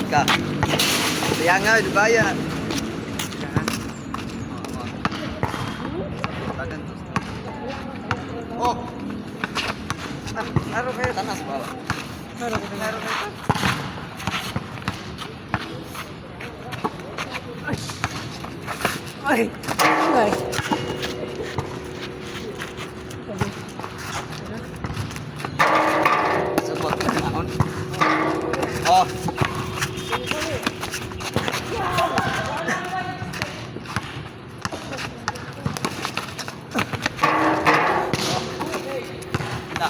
ka. Kaya nga, di ba yan? Oh! Laro kayo. Tanas ba? Laro kayo. Ay! Ay! Support ka naon. Oh! Na.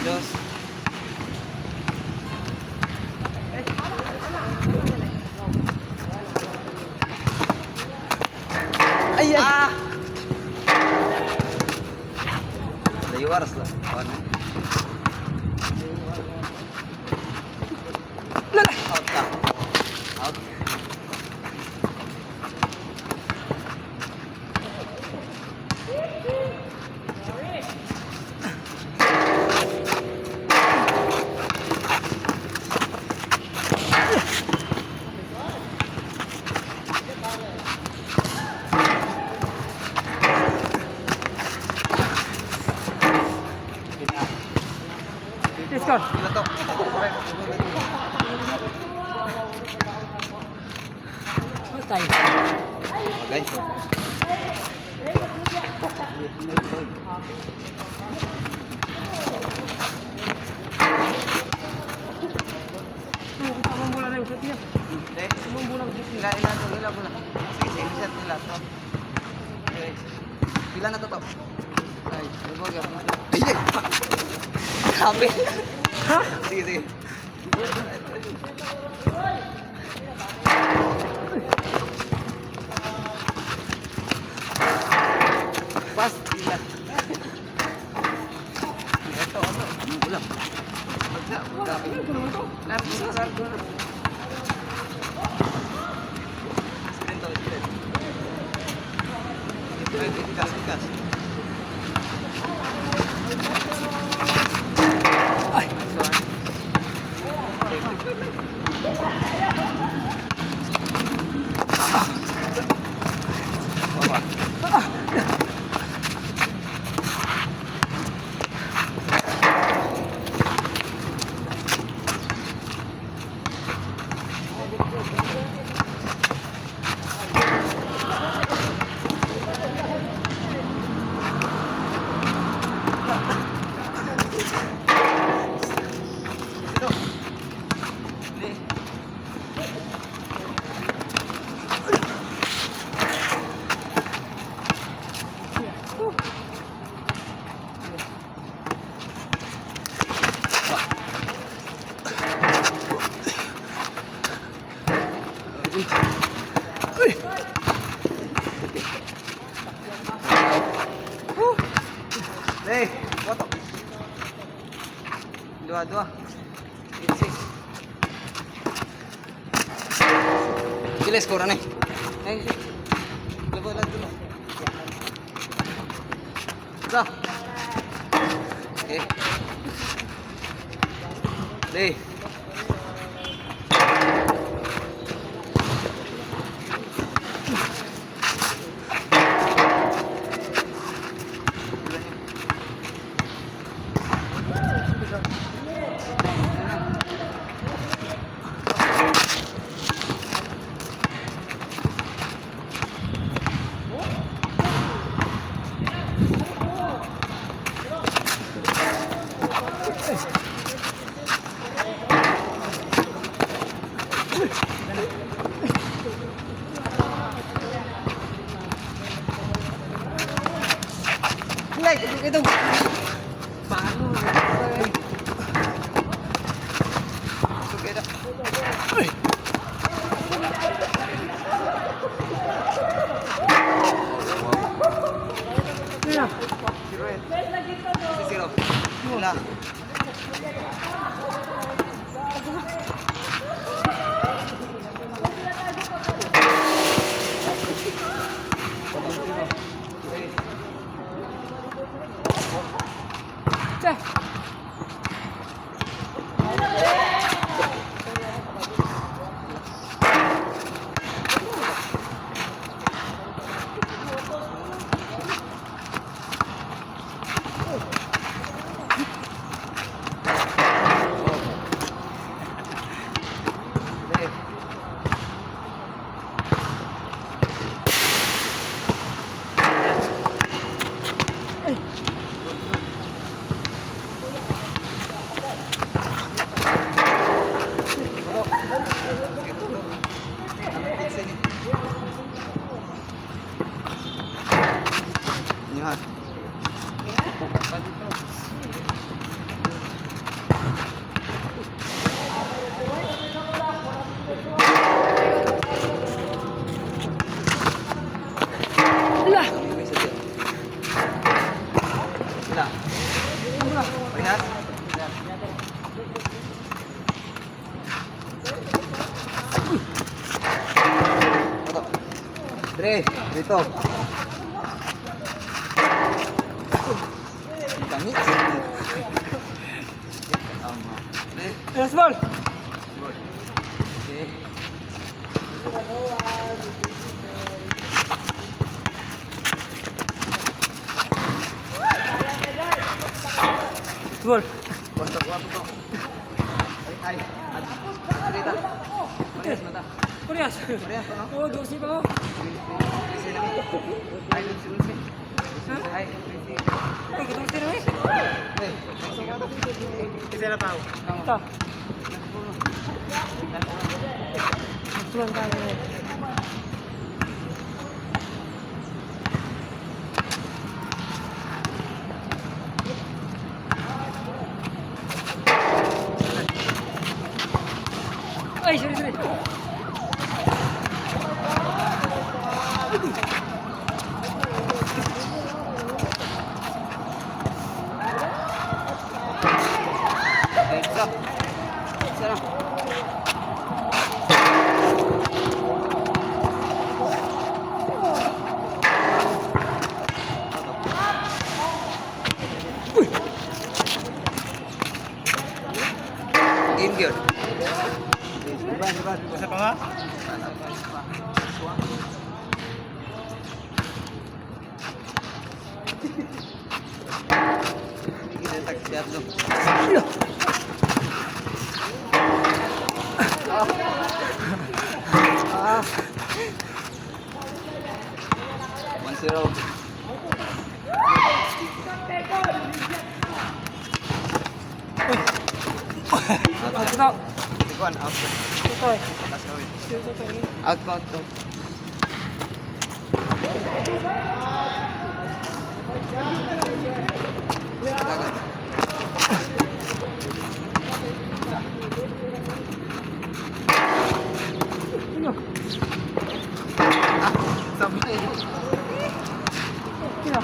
Dos. Ay! Ah! Dari waras lah. Out ka. Out. Let's go! Gila to. Patay. Okay. Ang bola na yung shot niya. Eh, Ang bola ng shot niya. ilan bola. Sige, set nila to. Okay. Pila na to to? Ay, lubog yan. Ay, grabe. Ha? Sige, sige. Pas, pila. Ito, ano? Ulam. Magka. Laro sa sardo na. Ikas. Ay! Uy! Hey, foto. Dua. 86. Gila skor nih. Hey, lebih lagi dulu. Dah. Oke. Deh. Ito. Paano? Uy! Kaya? Zero. Wala. Ceh! Pinas. Ito. Dre, dito. Kami. Tama. Dre. Last ball. Good. Okay. Ball. Basta kuha ko. Ay. Dito. Parehas mata. Parehas. Parehas pa, no? Oo, dosi pa ako. Lisi lang. Ay, lisi. Ay, lisi. Ay, kitang tira eh. Hey. Isa na tao. Ito. Pulang tayo eh. Ay, sorry. Isa. Isa na. Game gear. Diba? Isa pa nga? Kita taksiat lo. Ah. 1-0. Ito. Ikuan, out. Ito eh. Last away. Ito eh. Out pa, out. Ano? Sabay. Ito.